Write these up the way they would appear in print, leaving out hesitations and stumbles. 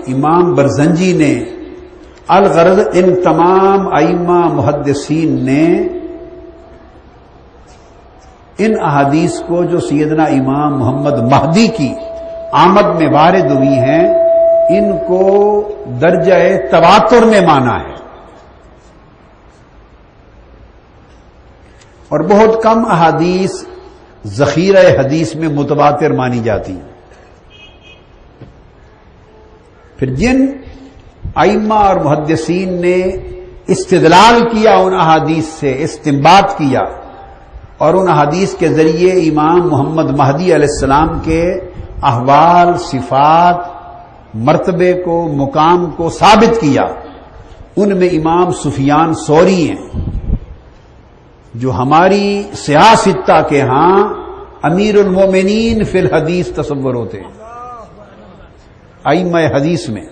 امام برزنجی نے الغرض ان تمام ائمہ محدثین نے ان احادیث کو جو سیدنا امام محمد مہدی کی آمد میں وارد ہوئی ہیں ان کو درجہ تواتر میں مانا ہے، اور بہت کم احادیث ذخیرہ حدیث میں متواتر مانی جاتی ہیں۔ پھر جن ائمہ اور محدثین نے استدلال کیا ان احادیث سے، استنباط کیا، اور ان احادیث کے ذریعے امام محمد مہدی علیہ السلام کے احوال، صفات، مرتبے کو، مقام کو ثابت کیا، ان میں امام سفیان ثوری ہیں جو ہماری سیاستہ کے ہاں امیر المومنین فی الحدیث تصور ہوتے ہیں ائمہ حدیث میں،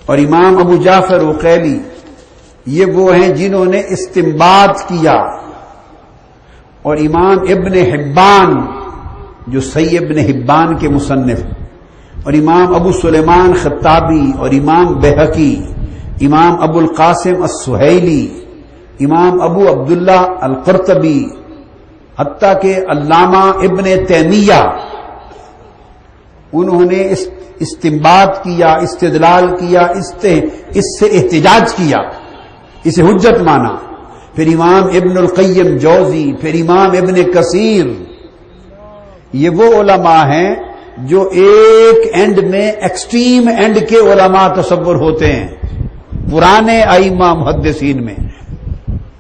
اور امام ابو جعفر عقیلی یہ وہ ہیں جنہوں نے استنباط کیا، اور امام ابن حبان جو صحیح ابن حبان کے مصنف، اور امام ابو سلیمان خطابی، اور امام بہقی، امام ابو القاسم السہیلی، امام ابو عبداللہ القرطبی، حتیٰ کہ علامہ ابن تیمیہ، انہوں نے استنباط کیا، استدلال کیا، اس سے احتجاج کیا، اسے حجت مانا۔ پھر امام ابن القیم جوزی، پھر امام ابن کثیر، یہ وہ علماء ہیں جو ایک اینڈ میں ایکسٹریم اینڈ کے علماء تصور ہوتے ہیں پرانے ائمہ محدثین میں۔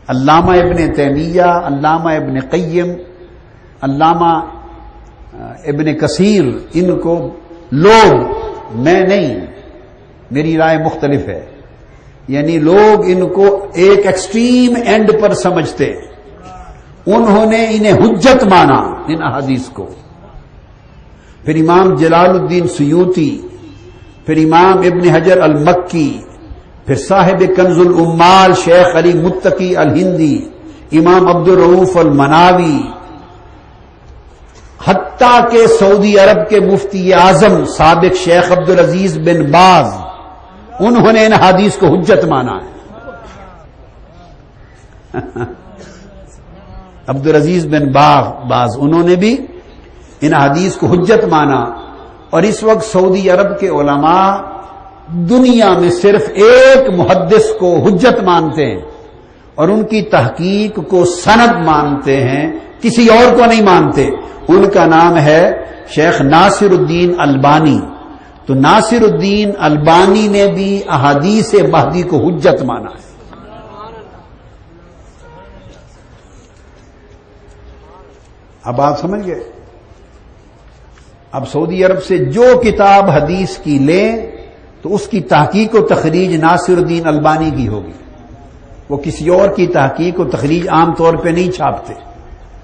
علامہ ابن تیمیہ، علامہ ابن قیم، علامہ ابن کثیر، ان کو لوگ، میں نہیں، میری رائے مختلف ہے، یعنی لوگ ان کو ایک ایکسٹریم اینڈ پر سمجھتے، انہوں نے انہیں حجت مانا ان احادیث کو۔ پھر امام جلال الدین سیوطی، پھر امام ابن حجر المکی، پھر صاحب کنز الامال شیخ علی متقی الہندی، امام عبد الرؤوف المناوی، حتیٰ کہ سعودی عرب کے مفتی اعظم سابق شیخ عبدالعزیز بن باز، انہوں نے ان حدیث کو حجت مانا ہے۔ عبدالعزیز بن باز انہوں نے بھی ان حدیث کو حجت مانا، اور اس وقت سعودی عرب کے علماء دنیا میں صرف ایک محدث کو حجت مانتے ہیں اور ان کی تحقیق کو سند مانتے ہیں، کسی اور کو نہیں مانتے۔ ان کا نام ہے شیخ ناصر الدین البانی۔ تو ناصر الدین البانی نے بھی احادیث مہدی کو حجت مانا ہے۔ اب آپ سمجھ گئے؟ اب سعودی عرب سے جو کتاب حدیث کی لیں تو اس کی تحقیق و تخریج ناصر الدین البانی کی ہوگی، وہ کسی اور کی تحقیق و تخریج عام طور پہ نہیں چھاپتے،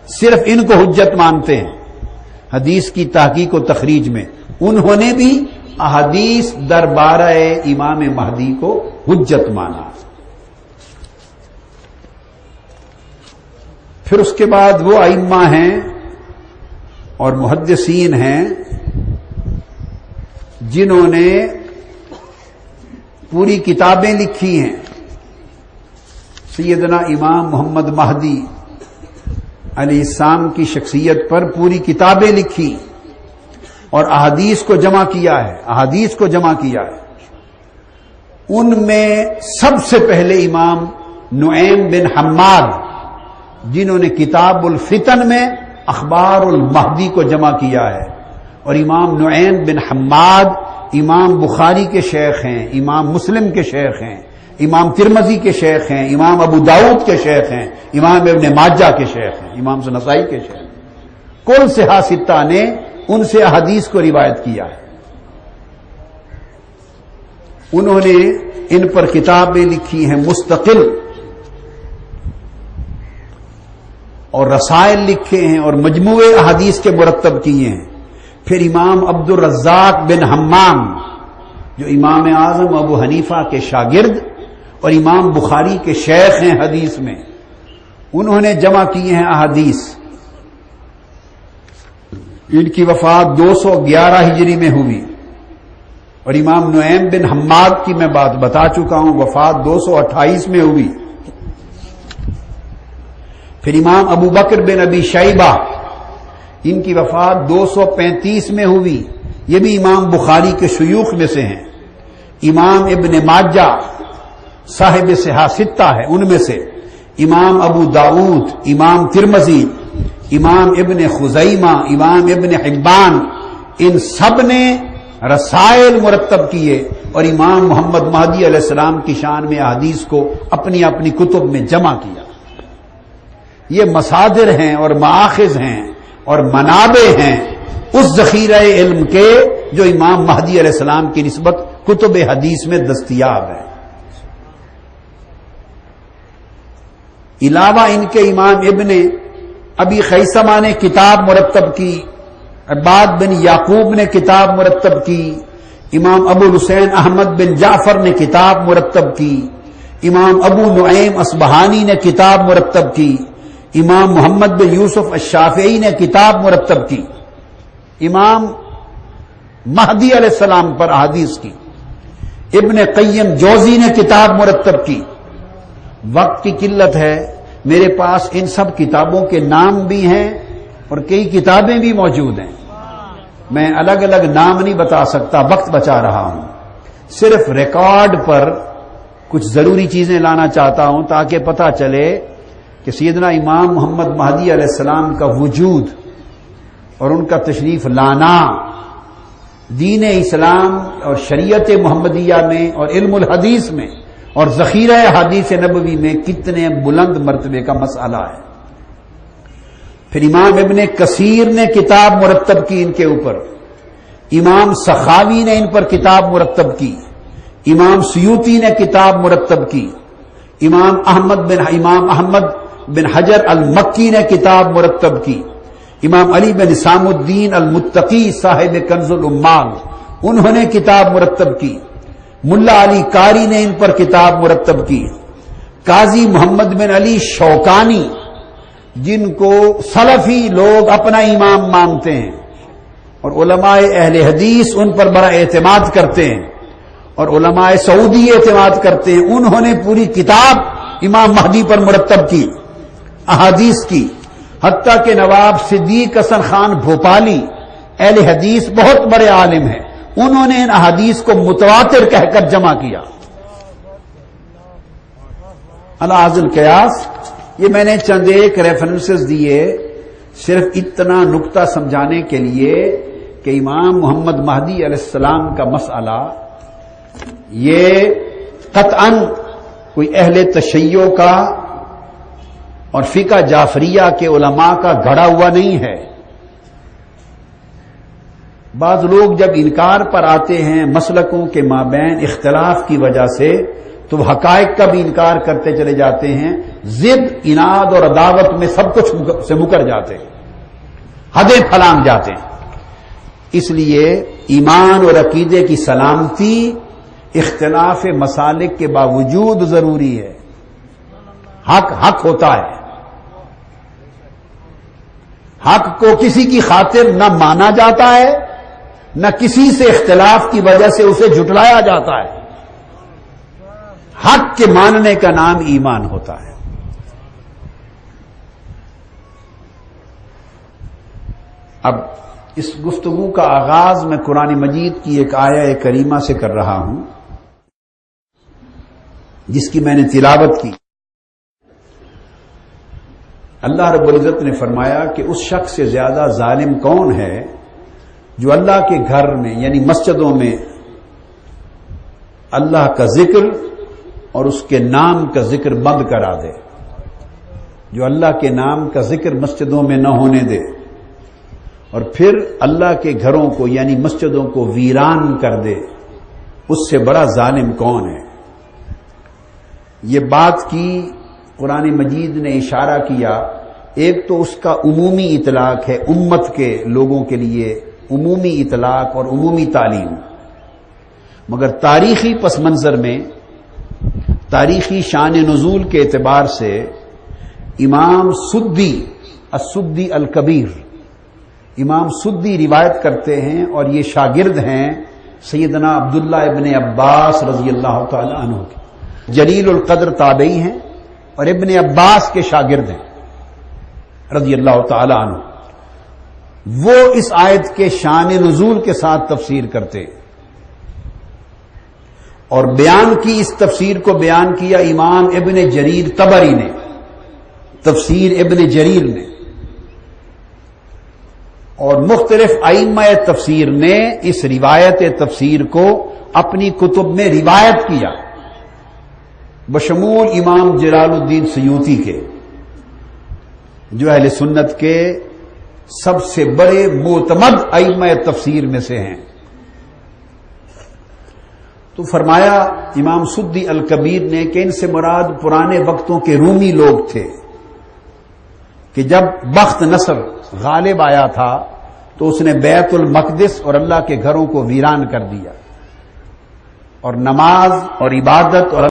صرف ان کو حجت مانتے ہیں حدیث کی تحقیق و تخریج میں۔ انہوں نے بھی احادیث دربارہ امام مہدی کو حجت مانا۔ پھر اس کے بعد وہ ائمہ ہیں اور محدثین ہیں جنہوں نے پوری کتابیں لکھی ہیں۔ سیدنا امام محمد مہدی علیہ السلام کی شخصیت پر پوری کتابیں لکھی اور احادیث کو جمع کیا ہے، ان میں سب سے پہلے امام نعیم بن حماد، جنہوں نے کتاب الفتن میں اخبار المہدی کو جمع کیا ہے، اور امام نعیم بن حماد امام بخاری کے شیخ ہیں، امام مسلم کے شیخ ہیں، امام ترمذی کے شیخ ہیں، امام ابو داؤد کے شیخ ہیں، امام ابن ماجہ کے شیخ ہیں، امام نسائی کے شیخ ہیں۔ کل صحابہ نے ان سے احادیث کو روایت کیا ہے۔ انہوں نے ان پر کتابیں لکھی ہیں مستقل، اور رسائل لکھے ہیں اور مجموعے احادیث کے مرتب کیے ہیں۔ پھر امام عبد الرزاق بن حمام جو امام اعظم ابو حنیفہ کے شاگرد اور امام بخاری کے شیخ ہیں حدیث میں، انہوں نے جمع کیے ہیں احادیث۔ ان کی وفات 211 ہجری میں ہوئی، اور امام نعیم بن حماد کی میں بات بتا چکا ہوں، وفات 228 میں ہوئی۔ پھر امام ابو بکر بن ابی شیبہ، ان کی وفات 235 میں ہوئی، یہ بھی امام بخاری کے شیوخ میں سے ہیں۔ امام ابن ماجہ صاحب صحاح ستہ ہے، ان میں سے امام ابو داؤد، امام ترمذی، امام ابن خزیمہ، امام ابن حبان، ان سب نے رسائل مرتب کیے اور امام محمد مہدی علیہ السلام کی شان میں احادیث کو اپنی اپنی کتب میں جمع کیا۔ یہ مصادر ہیں اور مآخذ ہیں اور منابع ہیں اس ذخیرہ علم کے جو امام مہدی علیہ السلام کی نسبت کتب حدیث میں دستیاب ہے۔ علاوہ ان کے امام ابن ابی خیثمہ نے کتاب مرتب کی، عباد بن یعقوب نے کتاب مرتب کی، امام ابو الحسین احمد بن جعفر نے کتاب مرتب کی، امام ابو نعیم اصبہانی نے کتاب مرتب کی، امام محمد بن یوسف الشافعی نے کتاب مرتب کی، امام مہدی علیہ السلام پر احادیث کی، ابن قیم جوزی نے کتاب مرتب کی۔ وقت کی قلت ہے، میرے پاس ان سب کتابوں کے نام بھی ہیں اور کئی کتابیں بھی موجود ہیں، میں الگ الگ نام نہیں بتا سکتا، وقت بچا رہا ہوں، صرف ریکارڈ پر کچھ ضروری چیزیں لانا چاہتا ہوں تاکہ پتہ چلے کہ سیدنا امام محمد مہدی علیہ السلام کا وجود اور ان کا تشریف لانا دین اسلام اور شریعت محمدیہ میں اور علم الحدیث میں اور ذخیرہ حدیث نبوی میں کتنے بلند مرتبے کا مسئلہ ہے۔ پھر امام ابن کثیر نے کتاب مرتب کی ان کے اوپر، امام سخاوی نے ان پر کتاب مرتب کی، امام سیوطی نے کتاب مرتب کی، امام احمد بن حجر المکی نے کتاب مرتب کی، امام علی بن نسام الدین المتقی صاحب کنز الامال انہوں نے کتاب مرتب کی، ملا علی قاری نے ان پر کتاب مرتب کی، قاضی محمد بن علی شوکانی جن کو سلفی لوگ اپنا امام مانتے ہیں اور علماء اہل حدیث ان پر بڑا اعتماد کرتے ہیں اور علماء سعودی اعتماد کرتے ہیں، انہوں نے پوری کتاب امام مہدی پر مرتب کی، احادیث کی، حتیٰ کہ نواب صدیق حسن خان بھوپالی اہل حدیث بہت بڑے عالم ہیں، انہوں نے ان احادیث کو متواتر کہہ کر جمع کیا۔ الاحظ القیاس، یہ میں نے چند ایک ریفرنسز دیے صرف اتنا نقطہ سمجھانے کے لیے کہ امام محمد مہدی علیہ السلام کا مسئلہ یہ قطعاً کوئی اہل تشیع کا اور فقہ جعفریہ کے علماء کا گھڑا ہوا نہیں ہے۔ بعض لوگ جب انکار پر آتے ہیں مسلکوں کے مابین اختلاف کی وجہ سے تو وہ حقائق کا بھی انکار کرتے چلے جاتے ہیں، ضد، اناد اور عداوت میں سب کچھ سے مکر جاتے ہیں، حدیں پھلانگ جاتے ہیں۔ اس لیے ایمان اور عقیدے کی سلامتی اختلاف مسالک کے باوجود ضروری ہے۔ حق حق ہوتا ہے، حق کو کسی کی خاطر نہ مانا جاتا ہے نہ کسی سے اختلاف کی وجہ سے اسے جھٹلایا جاتا ہے۔ حق کے ماننے کا نام ایمان ہوتا ہے۔ اب اس گفتگو کا آغاز میں قرآن مجید کی ایک آیہ کریمہ سے کر رہا ہوں جس کی میں نے تلاوت کی۔ اللہ رب العزت نے فرمایا کہ اس شخص سے زیادہ ظالم کون ہے جو اللہ کے گھر میں یعنی مسجدوں میں اللہ کا ذکر اور اس کے نام کا ذکر بند کرا دے، جو اللہ کے نام کا ذکر مسجدوں میں نہ ہونے دے اور پھر اللہ کے گھروں کو یعنی مسجدوں کو ویران کر دے، اس سے بڑا ظالم کون ہے؟ یہ بات کی قرآن مجید نے اشارہ کیا، ایک تو اس کا عمومی اطلاق ہے، امت کے لوگوں کے لیے عمومی اطلاق اور عمومی تعلیم، مگر تاریخی پس منظر میں تاریخی شان نزول کے اعتبار سے امام سدی السدی الکبیر، امام سدی روایت کرتے ہیں اور یہ شاگرد ہیں سیدنا عبداللہ ابن عباس رضی اللہ تعالی عنہ کے، جلیل القدر تابعی ہیں اور ابن عباس کے شاگرد ہیں رضی اللہ تعالی عنہ۔ وہ اس آیت کے شان نزول کے ساتھ تفسیر کرتے اور بیان کی، اس تفسیر کو بیان کیا امام ابن جریر طبری نے، تفسیر ابن جریر نے، اور مختلف ائمہ تفسیر نے اس روایت تفسیر کو اپنی کتب میں روایت کیا، بشمول امام جلال الدین سیوطی کے، جو اہل سنت کے سب سے بڑے معتمد ائمہ تفسیر میں سے ہیں۔ تو فرمایا امام سدی الکبیر نے کہ ان سے مراد پرانے وقتوں کے رومی لوگ تھے کہ جب بخت نصر غالب آیا تھا تو اس نے بیت المقدس اور اللہ کے گھروں کو ویران کر دیا اور نماز اور عبادت اور